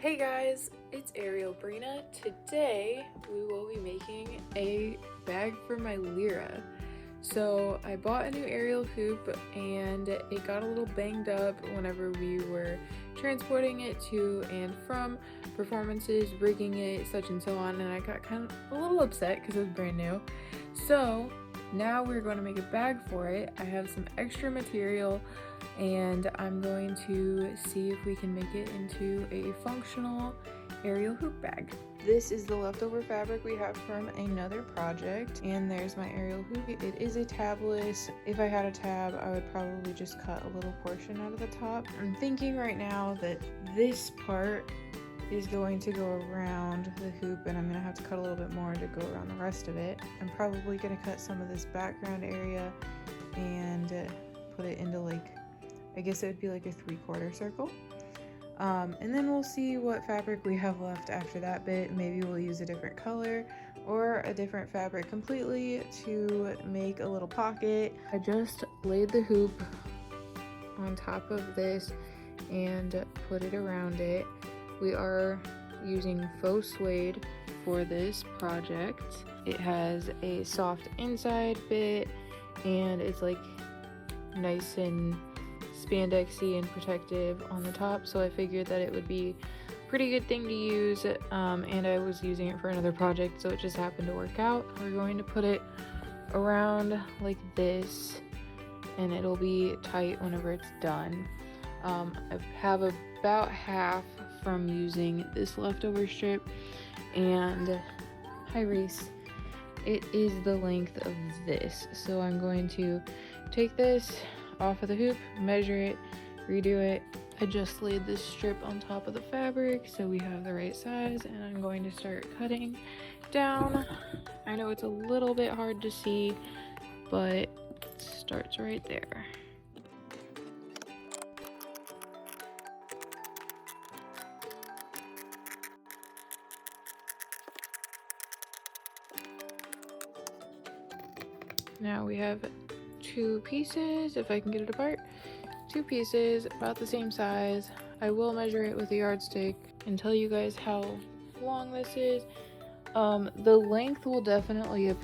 Hey guys, it's Ariel Brina. Today we will be making a bag for my Lyra. So I bought a new aerial hoop and it got a little banged up whenever we were transporting it to and from performances, rigging it, such and so on, and I got kind of a little upset because it was brand new. So now we're going to make a bag for it. I have some extra material and I'm going to see if we can make it into a functional aerial hoop bag. This is the leftover fabric we have from another project, and there's my aerial hoop. It is a tabless. If I had a tab, I would probably just cut a little portion out of the top. I'm thinking right now that this part is going to go around the hoop, and I'm gonna have to cut a little bit more to go around the rest of it. I'm probably gonna cut some of this background area and put it into, like, I guess it would be like a 3/4 circle. And then we'll see what fabric we have left after that bit. Maybe we'll use a different color or a different fabric completely to make a little pocket. I just laid the hoop on top of this and put it around it. We are using faux suede for this project. It has a soft inside bit and it's like nice and spandexy and protective on the top, so I figured that it would be a pretty good thing to use, and I was using it for another project, so it just happened to work out. We're going to put it around like this and it'll be tight whenever it's done. I have about half from using this leftover strip, and hi Reese, it is the length of this, so I'm going to take this off of the hoop, measure it, redo it. I just laid this strip on top of the fabric so we have the right size, and I'm going to start cutting down. I know it's a little bit hard to see, but it starts right there. Now we have two pieces, if I can get it apart. Two pieces about the same size. I will measure it with a yardstick and tell you guys how long this is. The length will definitely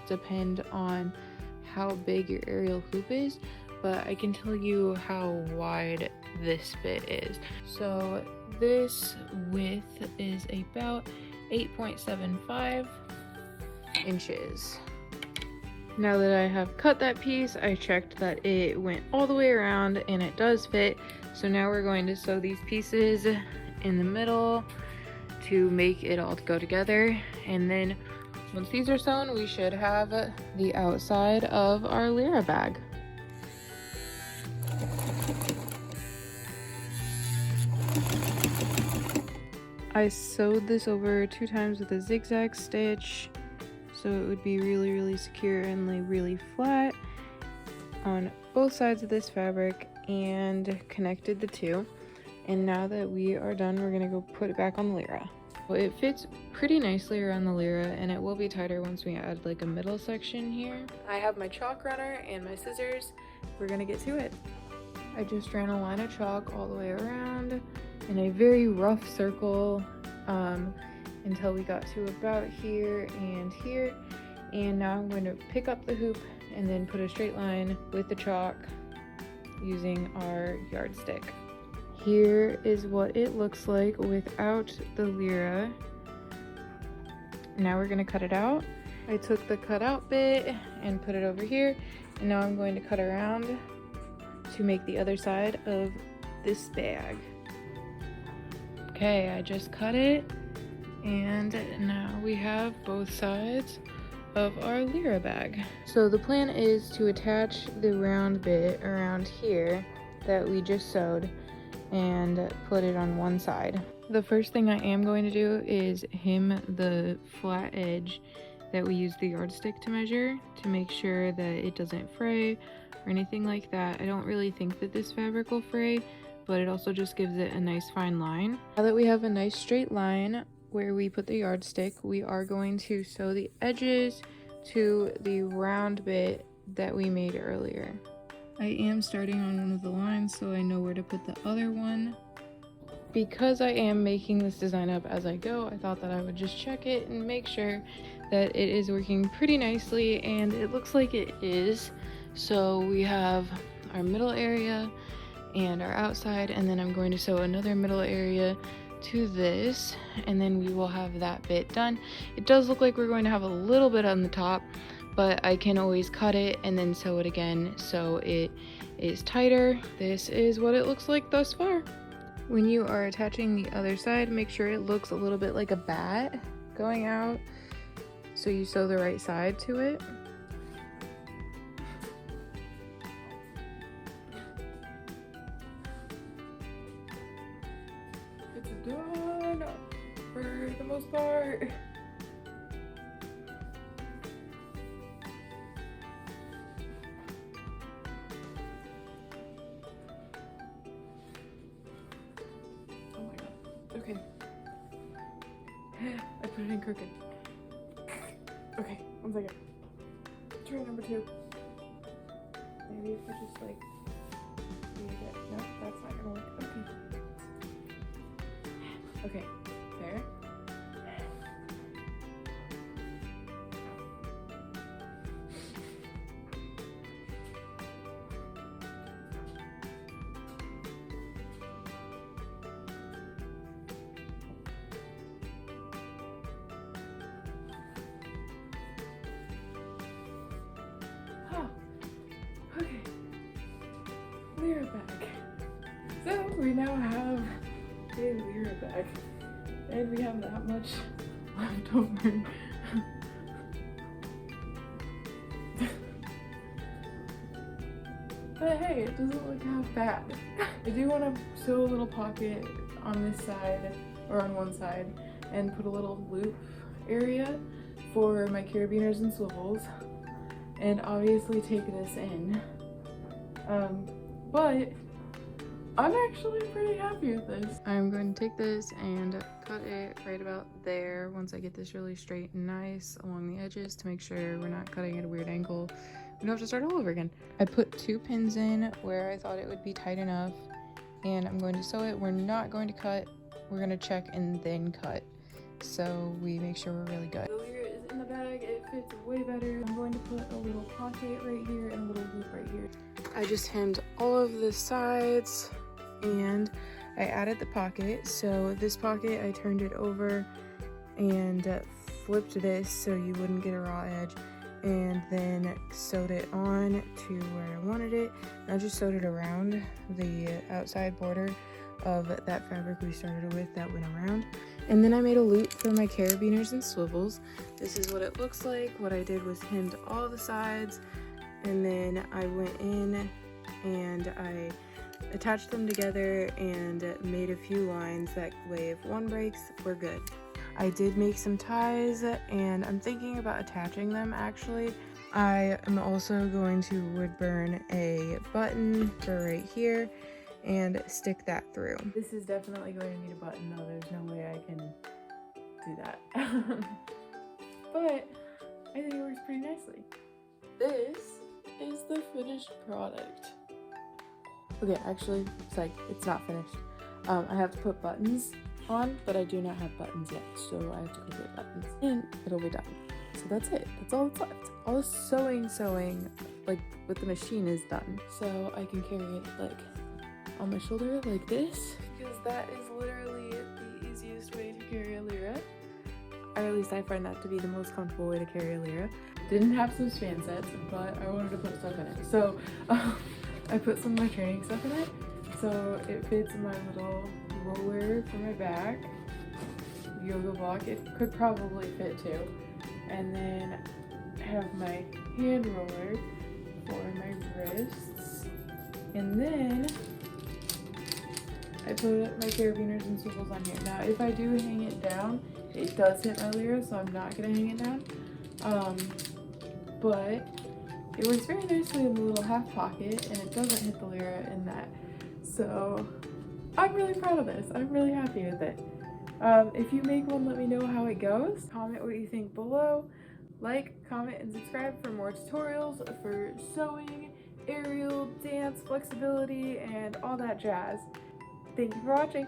depend on how big your aerial hoop is, but I can tell you how wide this bit is. So this width is about 8.75 inches. Now that I have cut that piece, I checked that it went all the way around and it does fit. So now we're going to sew these pieces in the middle to make it all go together. And then once these are sewn, we should have the outside of our Lyra bag. I sewed this over 2 times with a zigzag stitch, so it would be really secure and lay really flat on both sides of this fabric, and connected the two. And now that we are done, we're gonna go put it back on the Lyra. Well, it fits pretty nicely around the Lyra, and it will be tighter once we add like a middle section here. I have my chalk runner and my scissors. We're gonna get to it. I just ran a line of chalk all the way around in a very rough circle until we got to about here and here. And now I'm going to pick up the hoop and then put a straight line with the chalk using our yardstick. Here is what it looks like without the Lyra. Now we're going to cut it out. I took the cut out bit and put it over here, and now I'm going to cut around to make the other side of this bag. Okay, I just cut it, and now we have both sides of our Lyra bag. So the plan is to attach the round bit around here that we just sewed and put it on one side. The first thing I am going to do is hem the flat edge that we use the yardstick to measure, to make sure that it doesn't fray or anything like that. I don't really think that this fabric will fray, but it also just gives it a nice fine line. Now that we have a nice straight line where we put the yardstick, we are going to sew the edges to the round bit that we made earlier. I am starting on one of the lines so I know where to put the other one. because I am making this design up as I go, I thought that I would just check it and make sure that it is working pretty nicely, and it looks like it is. So we have our middle area and our outside, and then I'm going to sew another middle area to this, and then we will have that bit done. It does look like we're going to have a little bit on the top, but I can always cut it and then sew it again so it is tighter. This is what it looks like thus far. When you are attaching the other side, make sure it looks a little bit like a bat going out, so you sew the right side to it. It's done for the most part. Okay. I put it in crooked. Okay, 1 second. Try number 2. Maybe if I just like read it. No, that's not gonna work. Okay. Okay, there. Okay, Lyra bag. So we now have a Lyra bag, and we have that much left over. But hey, it doesn't look half bad. I do want to sew a little pocket on this side, or on one side, and put a little loop area for my carabiners and swivels, and obviously take this in. But I'm actually pretty happy with this. I'm going to take this and cut it right about there once I get this really straight and nice along the edges to make sure we're not cutting at a weird angle. We don't have to start all over again. I put 2 pins in where I thought it would be tight enough, and I'm going to sew it. We're not going to cut. We're going to check and then cut, so we make sure we're really good. The Lyra is in the bag. It fits way better. I'm going to put a little pocket right here and a little loop right here. I just hemmed all of the sides and I added the pocket. So this pocket, I turned it over and flipped this so you wouldn't get a raw edge, and then sewed it on to where I wanted it. And I just sewed it around the outside border of that fabric we started with that went around. And then I made a loop for my carabiners and swivels. This is what it looks like. What I did was hemmed all the sides, and then I went in and I attached them together and made a few lines. That way if one breaks, we're good. I did make some ties, and I'm thinking about attaching them actually. I am also going to wood burn a button for right here and stick that through. This is definitely going to need a button though. There's no way I can do that. But I think it works pretty nicely. This is the finished product. Okay, actually, it's not finished. I have to put buttons on, but I do not have buttons yet, so I have to go get buttons and it'll be done. So that's it. That's all that's left. All the sewing like with the machine is done. So I can carry it like on my shoulder like this, because that is literally the easiest way to carry a Lyra. Or at least I find that to be the most comfortable way to carry a Lyra. Didn't have some span sets, but I wanted to put stuff in it. So I put some of my training stuff in it. So it fits in my little roller for my back, yoga block. It could probably fit too. And then I have my hand roller for my wrists. And then I put my carabiners and swivels on here. Now if I do hang it down, it does hit my Lyra, so I'm not gonna hang it down. But it works very nicely in the little half pocket, and it doesn't hit the Lyra in that. So I'm really proud of this. I'm really happy with it. If you make one, let me know how it goes. Comment what you think below. Like, comment, and subscribe for more tutorials for sewing, aerial, dance, flexibility, and all that jazz. Thank you for watching.